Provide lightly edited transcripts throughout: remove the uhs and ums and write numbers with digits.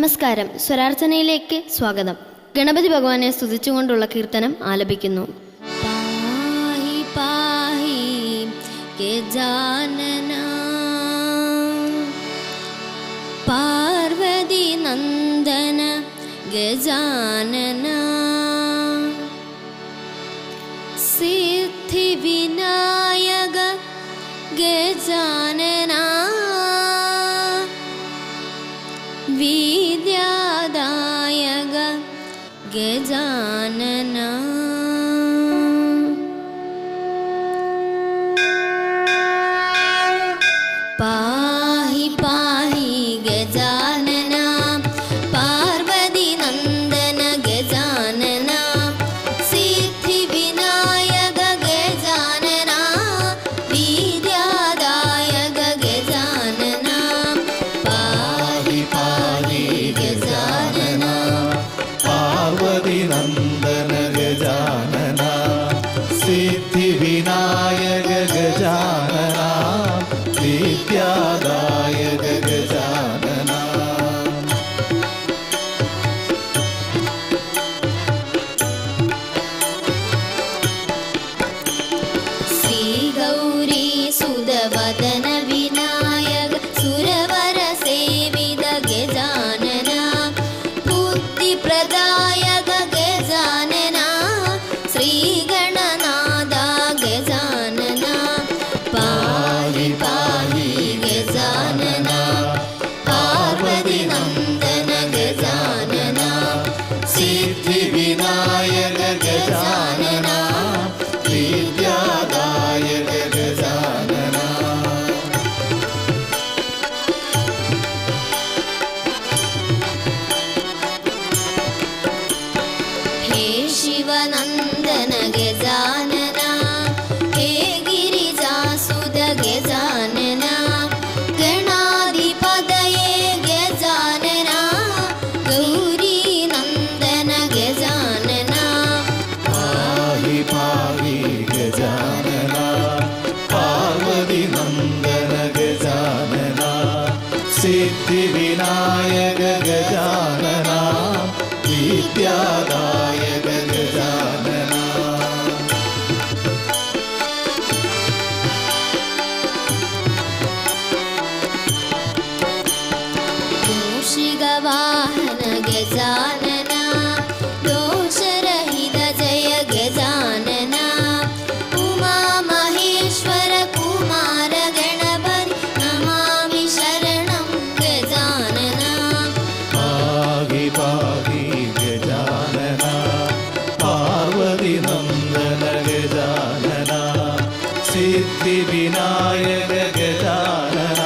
നമസ്കാരം. സ്വരാർച്ചനയിലേക്ക് സ്വാഗതം. ഗണപതി ഭഗവാനെ സ്തുതിച്ചുകൊണ്ടുള്ള കീർത്തനം ആലപിക്കുന്നു. പാഹി പാഹി ഗജാനന പാർവതി നന്ദന ഗജാനന സിദ്ധി വിനായക ഗജാനന വിദ്യാദായക ഗജാനന പാഹി പാഹി ഗജാനന പാർവതി നന്ദന ഗജാനന സിദ്ധി വിനായക ഗജാനന വിദ്യാദായക ഗജാനന പാഹി പാഹി ഗജാനന പാർവതി നന്ദന ഗജാനന സിദ്ധി വിനായക ഗജാനന വിദ്യാദായക ഗജാനന ശ്രീ ഗൗരി സുദവദന വിനായക സുരവര സേവിത ഗജാനന ബുദ്ധി പ്രദായക ഗജാനന ശ്രീ ഗണനാഥ ഗജാനന പാഹി പാഹി ഗജാനന പാർവതി നന്ദന ഗജാനന സിദ്ധി വിനായക ഗജാനന വിദ്യാദായക ഗജാനന ഹേ ശിവനന്ദന ഗജാനന ഹേ ഗിരിജാസുത ഗജാനന ഗണാധിപതയേ ഗജാനന ഗൗരി നന്ദന ഗജാനന പാഹി പാഹി ഗജാനന പാർവതി നന്ദന ഗജാനന സിദ്ധി വിനായക ഗജാനന വിദ്യാദായക ഗജാനന മൂഷികവാഹന ഗജാനന ദോഷരഹിത ജയ ഗജാനന ഉമാമഹേശ്വര കുമാര ഗണപതി നമാമി ശരണം ഗജാനന പാഹി പാഹി ഗജാനന പാർവതി നന്ദന ഗജാനന സിദ്ധി വിനായക ഗജാനന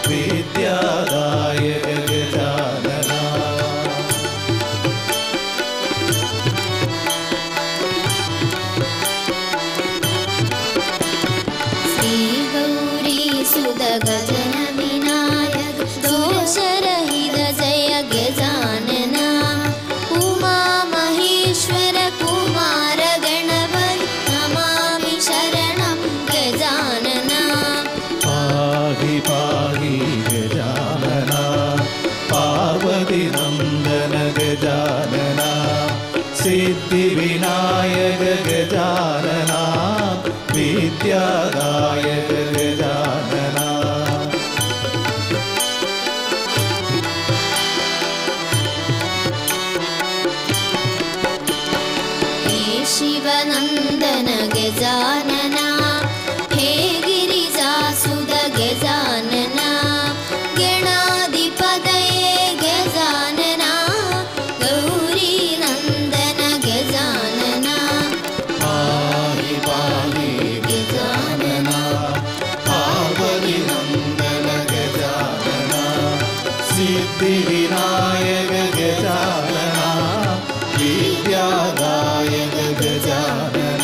വിദ്യാദായക ഗജാനന ശ്രീ ഗൗരി സുത ഗജന വിനായക ദോഷരഹിത ജയ ഗജാനന ഉമാമഹേശ്വര കുമാര ഗണപതി നമാമി ശരണം ഗജാനന പാഹി പാഹി ഗജാനന പാർവതി നന്ദന ഗജാനന സിദ്ധി വിനായക ഗജാനന വിദ്യാദായക ഗജാനന ഹേ ശിവനന്ദന ഗജാനന ഹേ ഗിരിജാസുത ഗജാനന ഗണാധിപതയേ ഗജാനന ഗൗരി നന്ദന ഗജാനന പാഹി പാഹി ഗജാനന പാർവതി നന്ദന ഗജാനന സിദ്ധി വിനായക ഗജാനന വിദ്യാദായക ഗജാനന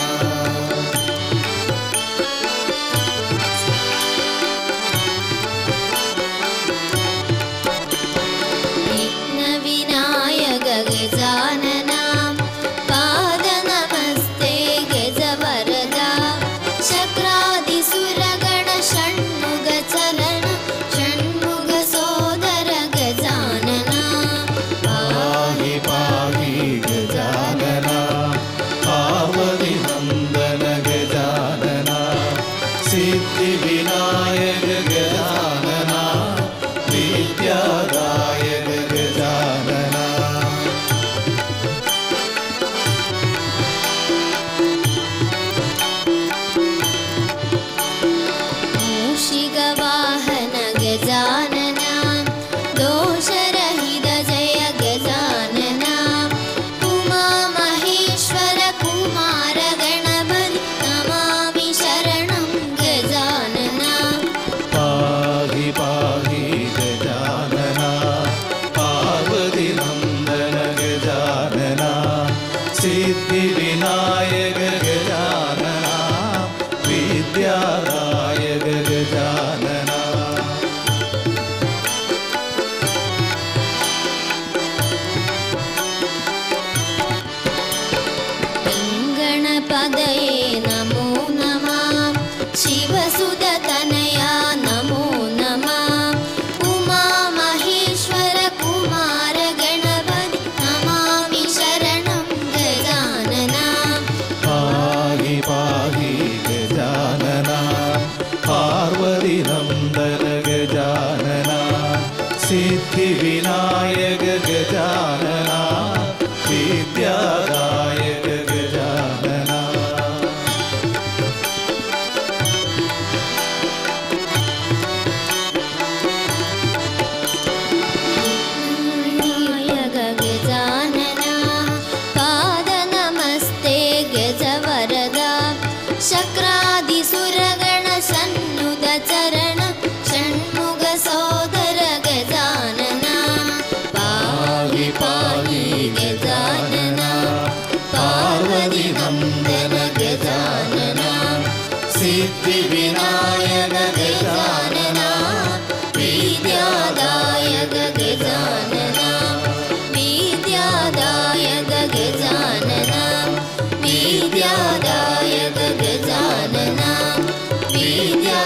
സിദ്ധിവിനായക ഗജാനന വിദ്യാദായക ഗജാനന गणपतये नमो नमः शिवसुततनया नमो नमः उमा महेश्वर कुमार गणपति नमामि शरणं गजानना पाहि पाहि गजानना पार्वती नन्दन गजानना सिद्धिविनायक गजानना विद्यादायक गजानना गजानना पादनमस्ते गजवरदा शक्रादिसुरगणसन्नुतचरण षण्मुखसोदर गजानना पाहि पाहि गजानना पार्वती नन्दन गजानना सिद्धिविनायक गजानना विद्यादायक गजानना विद्यादायक गजानना विद्यादायक गजानना विद्या